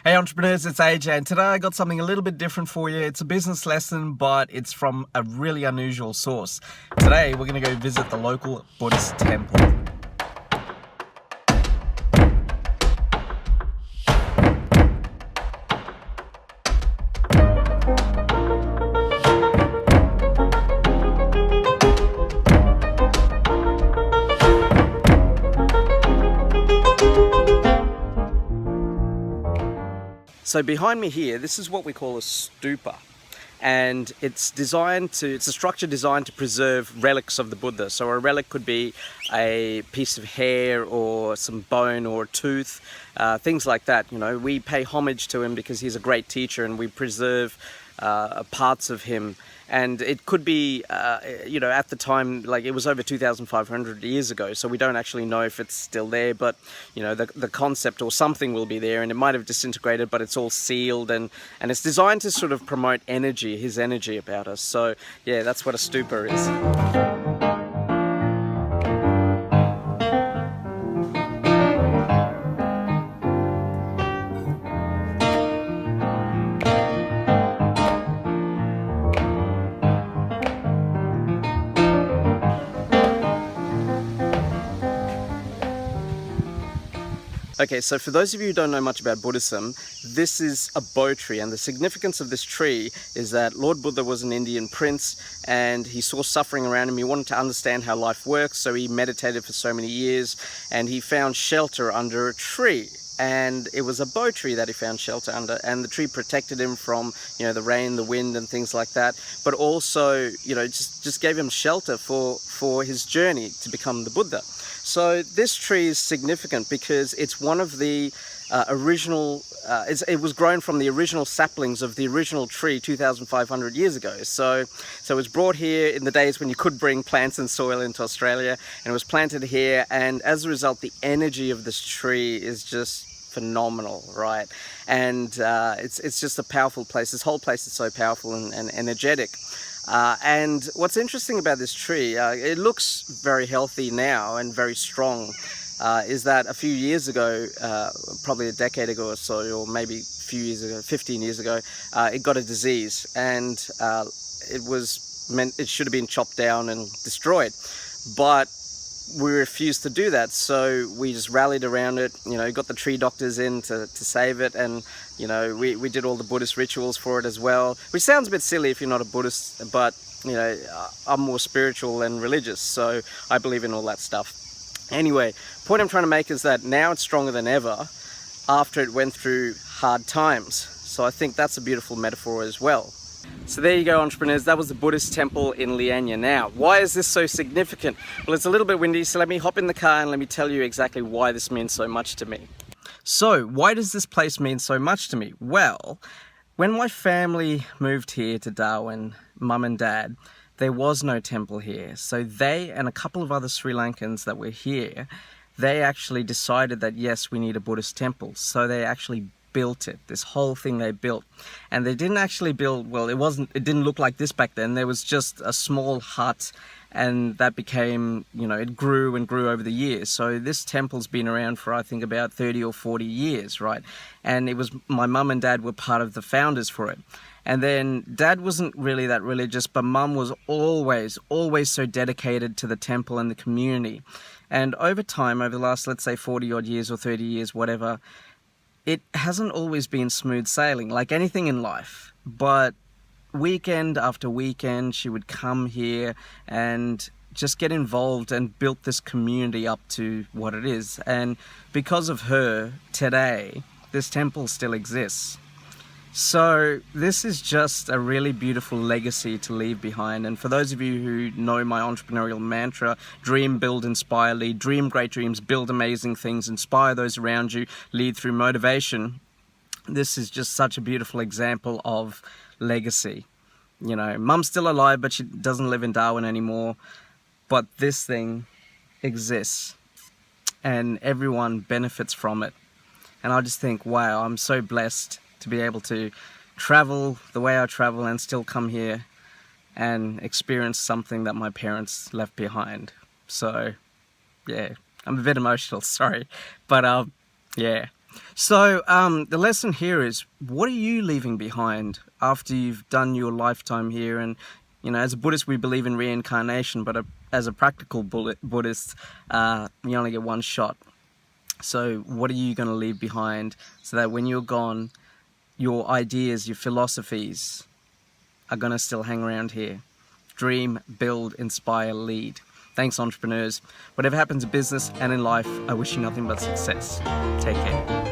Hey entrepreneurs, it's AJ, and today I got something a little bit different for you. It's a business lesson, but it's from a really unusual source. Today we're going to go visit the local Buddhist temple. So behind me here, this is what we call a stupa, and it's a structure designed to preserve relics of the Buddha. So a relic could be a piece of hair or some bone or a tooth, things like that. You know, we pay homage to him because he's a great teacher, and we preserve parts of him. And it could be, at the time, like it was over 2,500 years ago, so we don't actually know if it's still there, but, you know, the concept or something will be there, and it might have disintegrated, but it's all sealed, and it's designed to sort of promote energy, his energy about us. So, yeah, that's what a stupa is. Okay, so for those of you who don't know much about Buddhism, this is a Boa Tree, and the significance of this tree is that Lord Buddha was an Indian prince, and he saw suffering around him. He wanted to understand how life works, so he meditated for so many years, and he found shelter under a tree. And it was a Boa Tree that he found shelter under, and the tree protected him from, you know, the rain, the wind, and things like that. But also, you know, just gave him shelter for his journey to become the Buddha. So this tree is significant because it's one of the original. It was grown from the original saplings of the original tree 2,500 years ago. So it was brought here in the days when you could bring plants and soil into Australia, and it was planted here. And as a result, the energy of this tree is just phenomenal, right? And it's just a powerful place. This whole place is so powerful and energetic. And what's interesting about this tree, it looks very healthy now and very strong, is that a few years ago, probably a decade ago or so, or maybe a few years ago, 15 years ago, it got a disease, and it should have been chopped down and destroyed. But we refused to do that, so we just rallied around it, you know, got the tree doctors in to save it, and, you know, we did all the Buddhist rituals for it as well, which sounds a bit silly if you're not a Buddhist, but, you know, I'm more spiritual and religious, so I believe in all that stuff. Anyway, the point I'm trying to make is that now it's stronger than ever after it went through hard times. So I think that's a beautiful metaphor as well. So there you go, entrepreneurs. That was the Buddhist temple in Lianya. Now, why is this so significant? Well, it's a little bit windy, so let me hop in the car and let me tell you exactly why this means so much to me. So, why does this place mean so much to me? Well, when my family moved here to Darwin, mum and dad, there was no temple here. So they and a couple of other Sri Lankans that were here, they actually decided that, yes, we need a Buddhist temple. So they actually built it, this whole thing they built. And they didn't actually build, well, it didn't look like this back then. There was just a small hut, and that became, you know, it grew and grew over the years. So this temple's been around for, I think, about 30 or 40 years, right? And it was, my mum and dad were part of the founders for it. And then dad wasn't really that religious, but mum was always so dedicated to the temple and the community. And over time, over the last, let's say 40 odd years or 30 years, whatever, it hasn't always been smooth sailing, like anything in life. But weekend after weekend, she would come here and just get involved and built this community up to what it is. And because of her, today, this temple still exists. So this is just a really beautiful legacy to leave behind. And for those of you who know my entrepreneurial mantra, dream, build, inspire, lead, dream great dreams, build amazing things, inspire those around you, lead through motivation. This is just such a beautiful example of legacy. You know, mum's still alive, but she doesn't live in Darwin anymore. But this thing exists and everyone benefits from it. And I just think, wow, I'm so blessed to be able to travel the way I travel and still come here and experience something that my parents left behind. So, yeah, I'm a bit emotional, sorry. But, yeah, So the lesson here is, what are you leaving behind after you've done your lifetime here? And, you know, as a Buddhist, we believe in reincarnation, but as a practical Buddhist, we only get one shot. So what are you going to leave behind so that when you're gone, your ideas, your philosophies are going to still hang around here? Dream, build, inspire, lead. Thanks, entrepreneurs. Whatever happens in business and in life, I wish you nothing but success. Take care.